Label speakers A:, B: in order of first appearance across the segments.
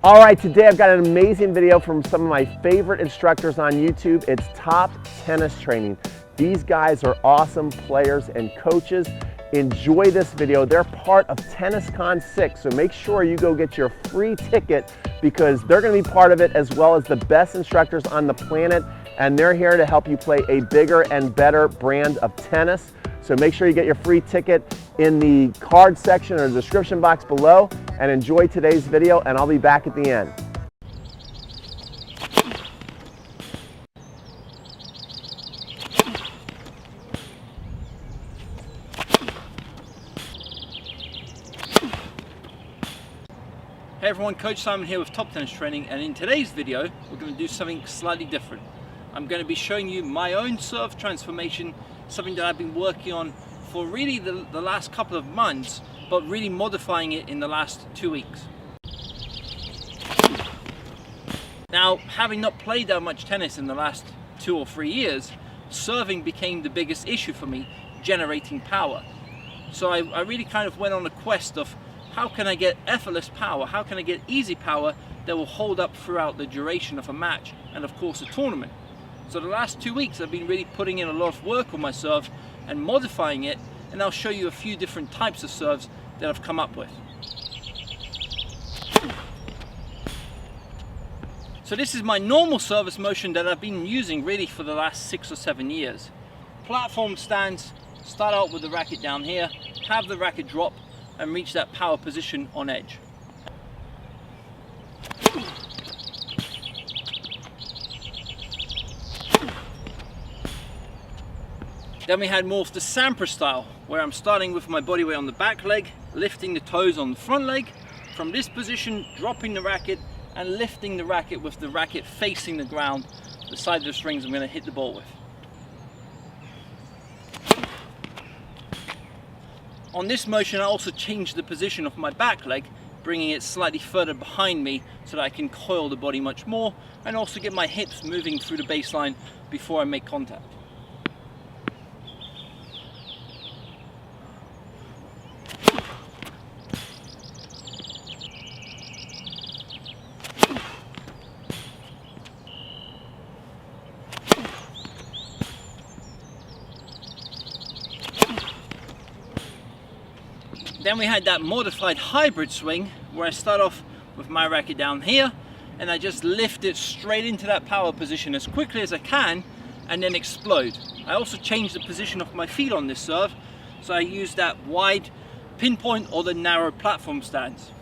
A: All right, today I've got an amazing video from some of my favorite instructors on YouTube. It's Top Tennis Training. These guys are awesome players and coaches. Enjoy this video. They're part of TennisCon 6, so make sure you go get your free ticket because they're going to be part of it, as well as the best instructors on the planet, and they're here to help you play a bigger and better brand of tennis. So make sure you get your free ticket in the card section or the description box below, and enjoy today's video, and I'll be back at the end.
B: Hey everyone, Coach Simon here with Top Tennis Training, and in today's video we're going to do something slightly different. I'm going to be showing you my own serve transformation, something that I've been working on for really the last couple of months, but really modifying it in the last 2 weeks. Now, having not played that much tennis in the last 2 or 3 years, serving became the biggest issue for me, generating power. So I really kind of went on a quest of how can I get effortless power, how can I get easy power that will hold up throughout the duration of a match and of course a tournament. So the last 2 weeks I've been really putting in a lot of work on my serve and modifying it, and I'll show you a few different types of serves that I've come up with. So this is my normal service motion that I've been using really for the last 6 or 7 years. Platform stance, start out with the racket down here, have the racket drop and reach that power position on edge. Then we had more of the Sampras style, where I'm starting with my body weight on the back leg, lifting the toes on the front leg. From this position, dropping the racket and lifting the racket with the racket facing the ground, the side of the strings I'm going to hit the ball with. On this motion I also changed the position of my back leg, bringing it slightly further behind me so that I can coil the body much more and also get my hips moving through the baseline before I make contact. Then we had that modified hybrid swing where I start off with my racket down here and I just lift it straight into that power position as quickly as I can and then explode. I also changed the position of my feet on this serve, so I use that wide pinpoint or the narrow platform stance.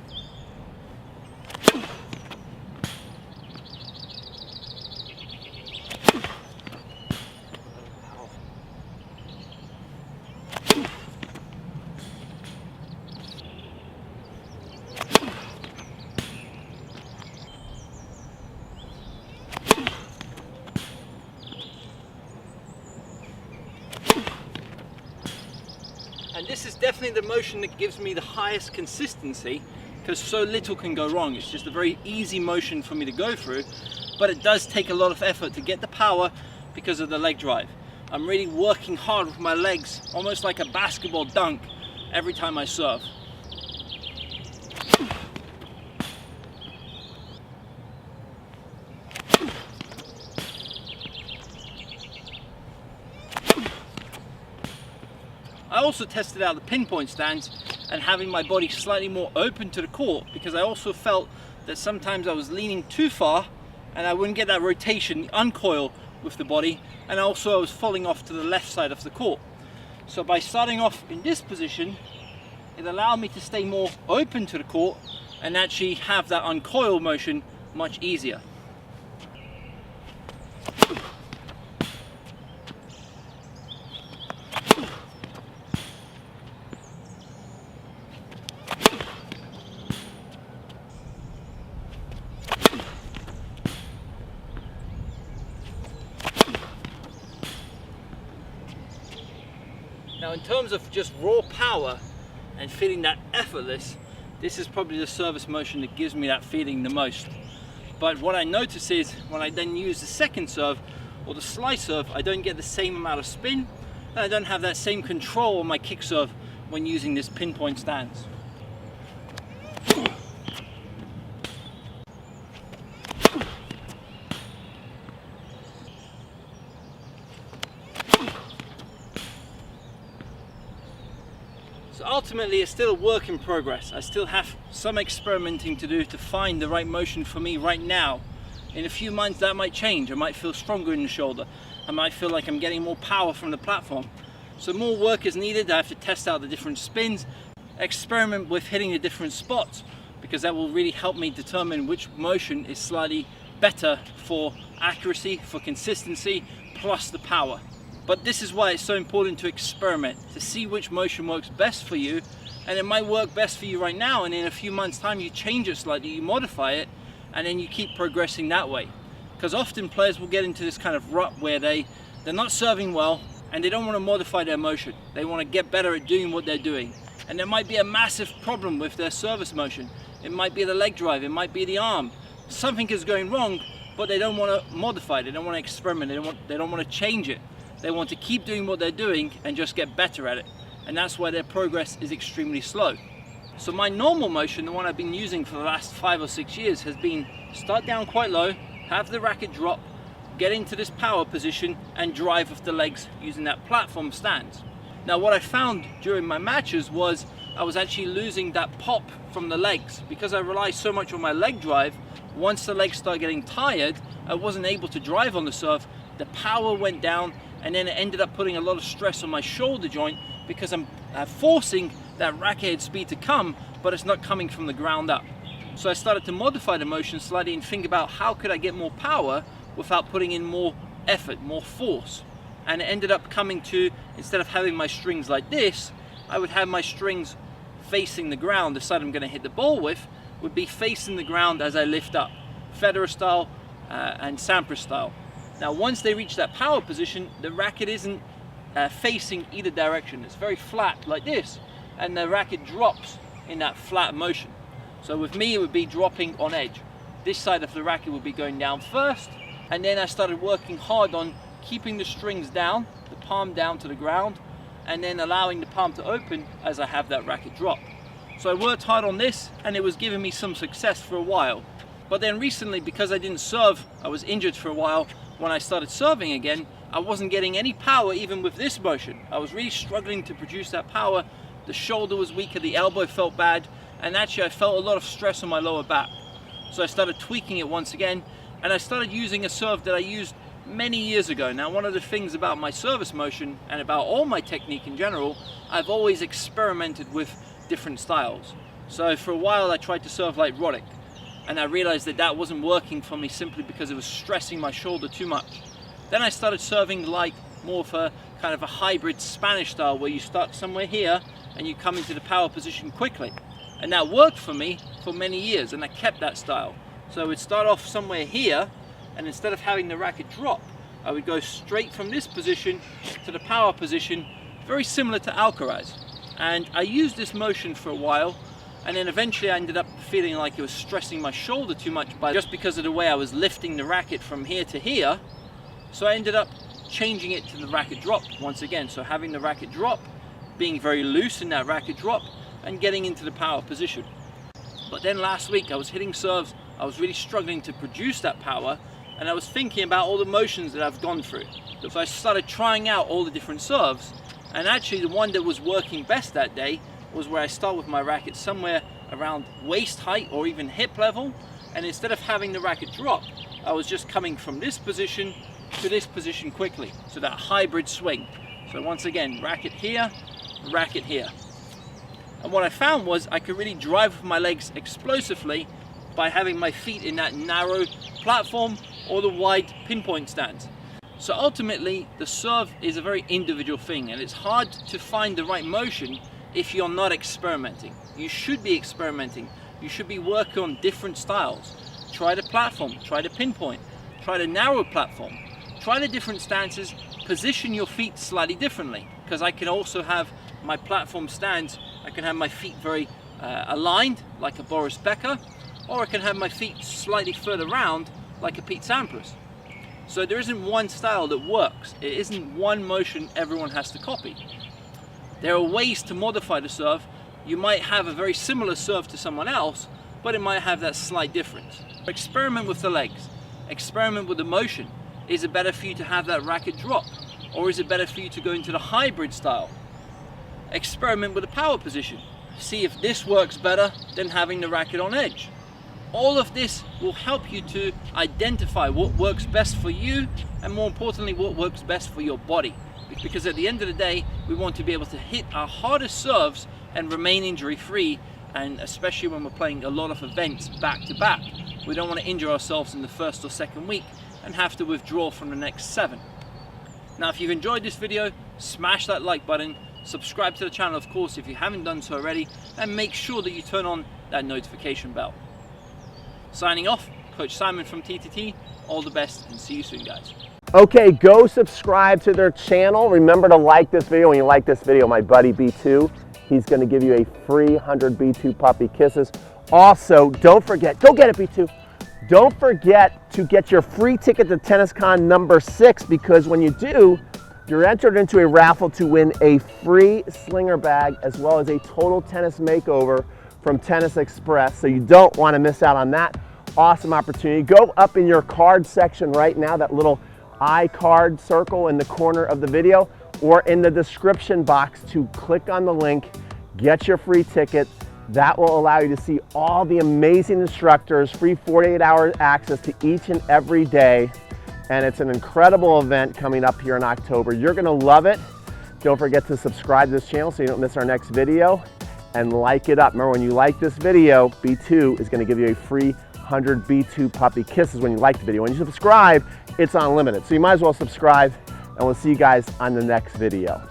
B: And this is definitely the motion that gives me the highest consistency because so little can go wrong. It's just a very easy motion for me to go through, but it does take a lot of effort to get the power because of the leg drive. I'm really working hard with my legs, almost like a basketball dunk every time I serve. I also tested out the pinpoint stance and having my body slightly more open to the court because I also felt that sometimes I was leaning too far and I wouldn't get that rotation, the uncoil with the body, and also I was falling off to the left side of the court. So by starting off in this position, it allowed me to stay more open to the court and actually have that uncoil motion much easier. Now in terms of just raw power and feeling that effortless, this is probably the service motion that gives me that feeling the most. But what I notice is when I then use the second serve or the slice serve, I don't get the same amount of spin and I don't have that same control on my kick serve when using this pinpoint stance. So ultimately it's still a work in progress. I still have some experimenting to do to find the right motion for me right now. In a few months that might change. I might feel stronger in the shoulder. I might feel like I'm getting more power from the platform. So more work is needed. I have to test out the different spins, experiment with hitting the different spots, because that will really help me determine which motion is slightly better for accuracy, for consistency, plus the power. But this is why it's so important to experiment, to see which motion works best for you. And it might work best for you right now, and in a few months time you change it slightly, you modify it, and then you keep progressing that way. Because often players will get into this kind of rut where they're not serving well and they don't want to modify their motion. They want to get better at doing what they're doing. And there might be a massive problem with their service motion. It might be the leg drive, it might be the arm. Something is going wrong, but they don't want to modify it, they don't want to experiment, they don't want to change it. They want to keep doing what they're doing and just get better at it. And that's why their progress is extremely slow. So my normal motion, the one I've been using for the last 5 or 6 years, has been start down quite low, have the racket drop, get into this power position and drive with the legs using that platform stance. Now what I found during my matches was I was actually losing that pop from the legs. Because I rely so much on my leg drive, once the legs start getting tired, I wasn't able to drive on the serve, the power went down, and then it ended up putting a lot of stress on my shoulder joint because I'm forcing that racket head speed to come, but it's not coming from the ground up. So I started to modify the motion slightly and think about how could I get more power without putting in more effort, more force. And it ended up coming to, instead of having my strings like this, I would have my strings facing the ground. The side I'm going to hit the ball with would be facing the ground as I lift up, Federer style and Sampras style. Now once they reach that power position, the racket isn't facing either direction. It's very flat like this, and the racket drops in that flat motion. So with me it would be dropping on edge. This side of the racket would be going down first, and then I started working hard on keeping the strings down, the palm down to the ground, and then allowing the palm to open as I have that racket drop. So I worked hard on this, and it was giving me some success for a while. But then recently, because I didn't serve, I was injured for a while. When I started serving again, I wasn't getting any power even with this motion. I was really struggling to produce that power. The shoulder was weaker, the elbow felt bad, and actually I felt a lot of stress on my lower back. So I started tweaking it once again, and I started using a serve that I used many years ago. Now one of the things about my service motion and about all my technique in general, I've always experimented with different styles. So for a while I tried to serve like Roddick, and I realized that that wasn't working for me simply because it was stressing my shoulder too much. Then I started serving like more of a kind of a hybrid Spanish style where you start somewhere here and you come into the power position quickly. And that worked for me for many years, and I kept that style. So I would start off somewhere here, and instead of having the racket drop, I would go straight from this position to the power position, very similar to Alcaraz. And I used this motion for a while, and then eventually I ended up feeling like it was stressing my shoulder too much just because of the way I was lifting the racket from here to here. So I ended up changing it to the racket drop once again. So having the racket drop, being very loose in that racket drop, and getting into the power position. But then last week I was hitting serves, I was really struggling to produce that power, and I was thinking about all the motions that I've gone through. So I started trying out all the different serves, and actually the one that was working best that day was where I start with my racket somewhere around waist height or even hip level, and instead of having the racket drop, I was just coming from this position to this position quickly. So that hybrid swing. So once again, racket here, racket here. And what I found was I could really drive with my legs explosively by having my feet in that narrow platform or the wide pinpoint stance. So ultimately, the serve is a very individual thing, and it's hard to find the right motion if you're not experimenting. You should be experimenting. You should be working on different styles. Try the platform, try the pinpoint, try the narrow platform, try the different stances, position your feet slightly differently, because I can also have my platform stance, I can have my feet very aligned like a Boris Becker, or I can have my feet slightly further round like a Pete Sampras. So there isn't one style that works. It isn't one motion everyone has to copy. There are ways to modify the serve. You might have a very similar serve to someone else, but it might have that slight difference. Experiment with the legs. Experiment with the motion. Is it better for you to have that racket drop? Or is it better for you to go into the hybrid style? experiment with a power position. See if this works better than having the racket on edge. All of this will help you to identify what works best for you, and more importantly, what works best for your body. Because at the end of the day, we want to be able to hit our hardest serves and remain injury free, and especially when we're playing a lot of events back to back. We don't want to injure ourselves in the first or second week and have to withdraw from the next 7. Now, if you've enjoyed this video, smash that like button, subscribe to the channel of course if you haven't done so already, and make sure that you turn on that notification bell. Signing off, Coach Simon from TTT. All the best and see you soon, guys.
A: Okay, go subscribe to their channel. Remember to like this video. When you like this video, my buddy B2, he's going to give you a free 100 B2 puppy kisses. Also, don't forget, go get it B2. Don't forget to get your free ticket to TennisCon number 6, because when you do, you're entered into a raffle to win a free slinger bag as well as a total tennis makeover from Tennis Express. So you don't want to miss out on that awesome opportunity. Go up in your card section right now, that little iCard circle in the corner of the video, or in the description box to click on the link, get your free ticket. That will allow you to see all the amazing instructors, free 48-hour access to each and every day. And it's an incredible event coming up here in October. You're gonna love it. Don't forget to subscribe to this channel so you don't miss our next video, and like it up. Remember, when you like this video, B2 is gonna give you a free 100 B2 puppy kisses when you like the video. When you subscribe, it's unlimited. So you might as well subscribe, and we'll see you guys on the next video.